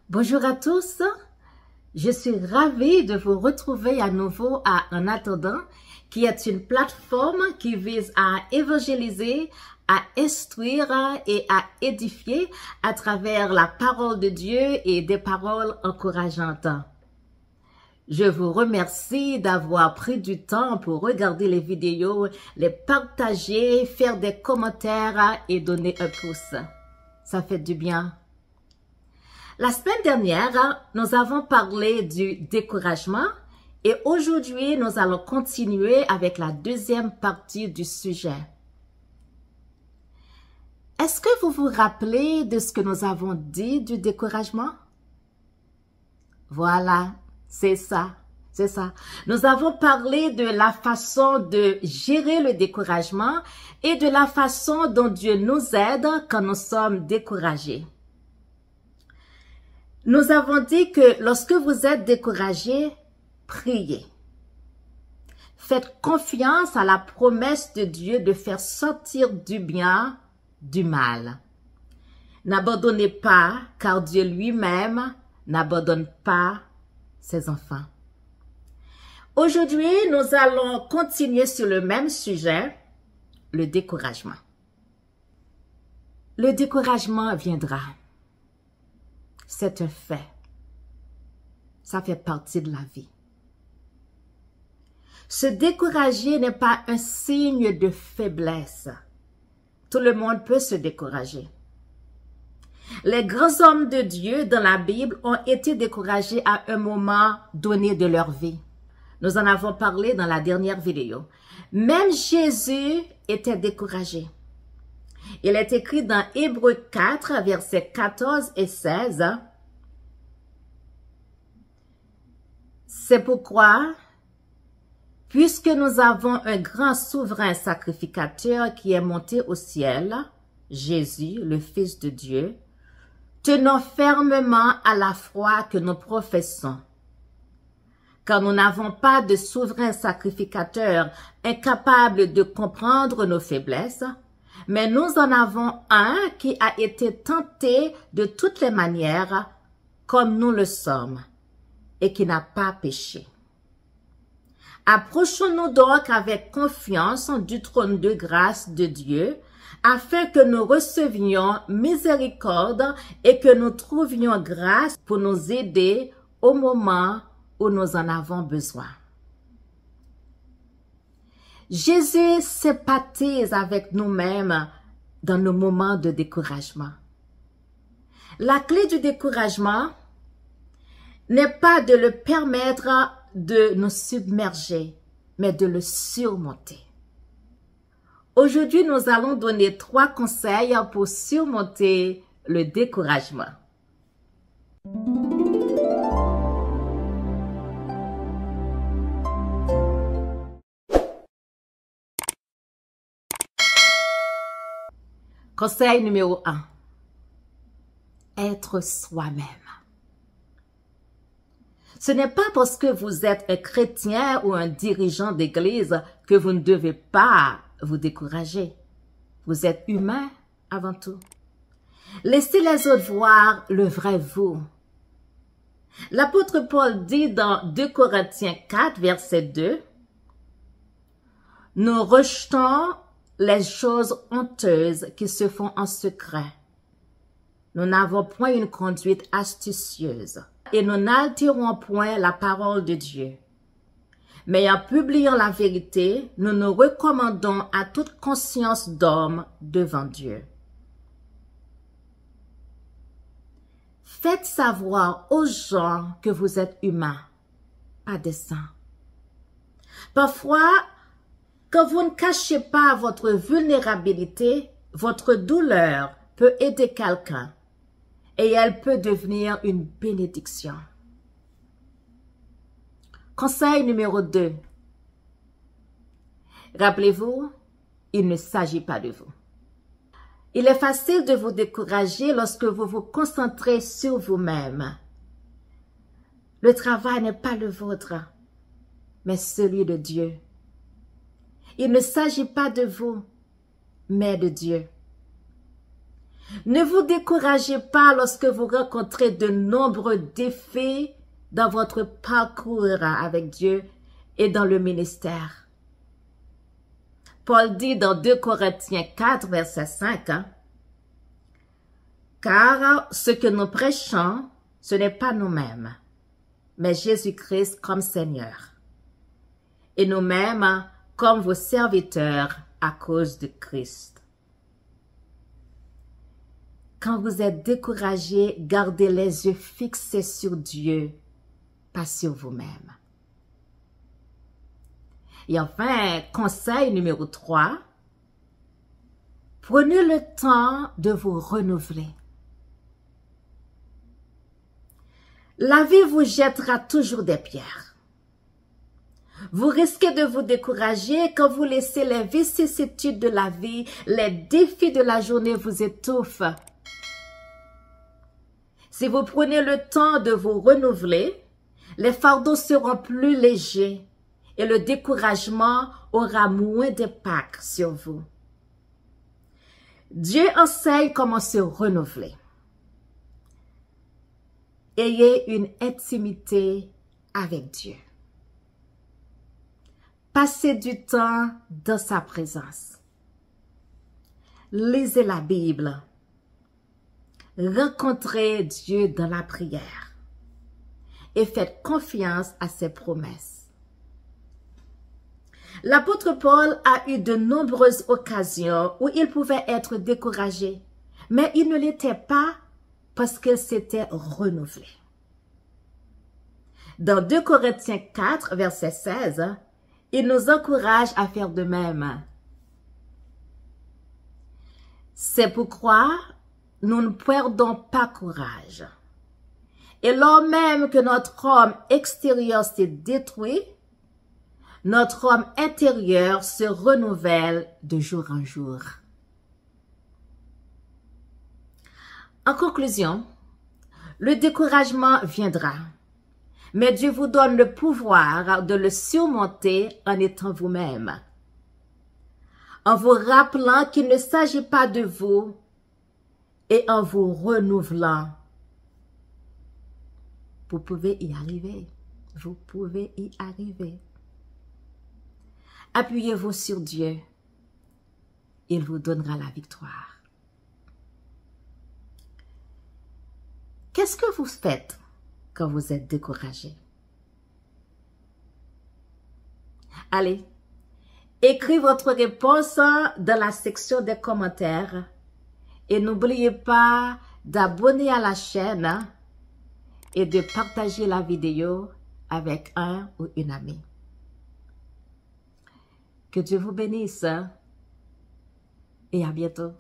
Bonjour à tous, je suis ravie de vous retrouver à nouveau à En Attendant, qui est une plateforme qui vise à évangéliser, à instruire et à édifier à travers la parole de Dieu et des paroles encourageantes. Je vous remercie d'avoir pris du temps pour regarder les vidéos, les partager, faire des commentaires et donner un pouce. Ça fait du bien. La semaine dernière, nous avons parlé du découragement et aujourd'hui, nous allons continuer avec la deuxième partie du sujet. Est-ce que vous vous rappelez de ce que nous avons dit du découragement? Voilà, c'est ça. Nous avons parlé de la façon de gérer le découragement et de la façon dont Dieu nous aide quand nous sommes découragés. Nous avons dit que lorsque vous êtes découragé, priez. Faites confiance à la promesse de Dieu de faire sortir du bien du mal. N'abandonnez pas, car Dieu lui-même n'abandonne pas ses enfants. Aujourd'hui, nous allons continuer sur le même sujet, le découragement. Le découragement viendra. C'est un fait. Ça fait partie de la vie. Se décourager n'est pas un signe de faiblesse. Tout le monde peut se décourager. Les grands hommes de Dieu dans la Bible ont été découragés à un moment donné de leur vie. Nous en avons parlé dans la dernière vidéo. Même Jésus était découragé. Il est écrit dans Hébreux 4, versets 14 et 16. C'est pourquoi, puisque nous avons un grand souverain sacrificateur qui est monté au ciel, Jésus, le Fils de Dieu, tenons fermement à la foi que nous professons. Car nous n'avons pas de souverain sacrificateur incapable de comprendre nos faiblesses, mais nous en avons un qui a été tenté de toutes les manières, comme nous le sommes, et qui n'a pas péché. Approchons-nous donc avec confiance du trône de grâce de Dieu, afin que nous recevions miséricorde et que nous trouvions grâce pour nous aider au moment où nous en avons besoin. Jésus sympathise avec nous-mêmes dans nos moments de découragement. La clé du découragement n'est pas de le permettre de nous submerger, mais de le surmonter. Aujourd'hui, nous allons donner 3 conseils pour surmonter le découragement. Conseil numéro 1. Être soi-même. Ce n'est pas parce que vous êtes un chrétien ou un dirigeant d'église que vous ne devez pas vous décourager. Vous êtes humain avant tout. Laissez les autres voir le vrai vous. L'apôtre Paul dit dans 2 Corinthiens 4, verset 2, « Nous rejetons les choses honteuses qui se font en secret. Nous n'avons point une conduite astucieuse et nous n'altérons point la parole de Dieu. Mais en publiant la vérité, nous nous recommandons à toute conscience d'homme devant Dieu. » Faites savoir aux gens que vous êtes humain, pas des saints. Parfois, quand vous ne cachez pas votre vulnérabilité, votre douleur peut aider quelqu'un et elle peut devenir une bénédiction. Conseil numéro 2. Rappelez-vous, il ne s'agit pas de vous. Il est facile de vous décourager lorsque vous vous concentrez sur vous-même. Le travail n'est pas le vôtre, mais celui de Dieu. Il ne s'agit pas de vous, mais de Dieu. Ne vous découragez pas lorsque vous rencontrez de nombreux défis dans votre parcours avec Dieu et dans le ministère. Paul dit dans 2 Corinthiens 4, verset 5, « Car ce que nous prêchons, ce n'est pas nous-mêmes, mais Jésus-Christ comme Seigneur, et nous-mêmes comme vos serviteurs à cause de Christ. » Quand vous êtes découragé, gardez les yeux fixés sur Dieu, pas sur vous-même. Et enfin, conseil numéro 3, prenez le temps de vous renouveler. La vie vous jettera toujours des pierres. Vous risquez de vous décourager quand vous laissez les vicissitudes de la vie, les défis de la journée vous étouffent. Si vous prenez le temps de vous renouveler, les fardeaux seront plus légers et le découragement aura moins d'impact sur vous. Dieu enseigne comment se renouveler. Ayez une intimité avec Dieu. Passez du temps dans sa présence. Lisez la Bible. Rencontrez Dieu dans la prière et faites confiance à ses promesses. L'apôtre Paul a eu de nombreuses occasions où il pouvait être découragé, mais il ne l'était pas parce qu'il s'était renouvelé. Dans 2 Corinthiens 4, verset 16, il nous encourage à faire de même. C'est pourquoi nous ne perdons pas courage. Et lors même que notre homme extérieur s'est détruit, notre homme intérieur se renouvelle de jour en jour. En conclusion, le découragement viendra, mais Dieu vous donne le pouvoir de le surmonter en étant vous-même. En vous rappelant qu'il ne s'agit pas de vous et en vous renouvelant. Vous pouvez y arriver. Vous pouvez y arriver. Appuyez-vous sur Dieu. Il vous donnera la victoire. Qu'est-ce que vous faites quand vous êtes découragé? Allez, écrivez votre réponse dans la section des commentaires et n'oubliez pas d'abonner à la chaîne et de partager la vidéo avec un ou une amie. Que Dieu vous bénisse et à bientôt.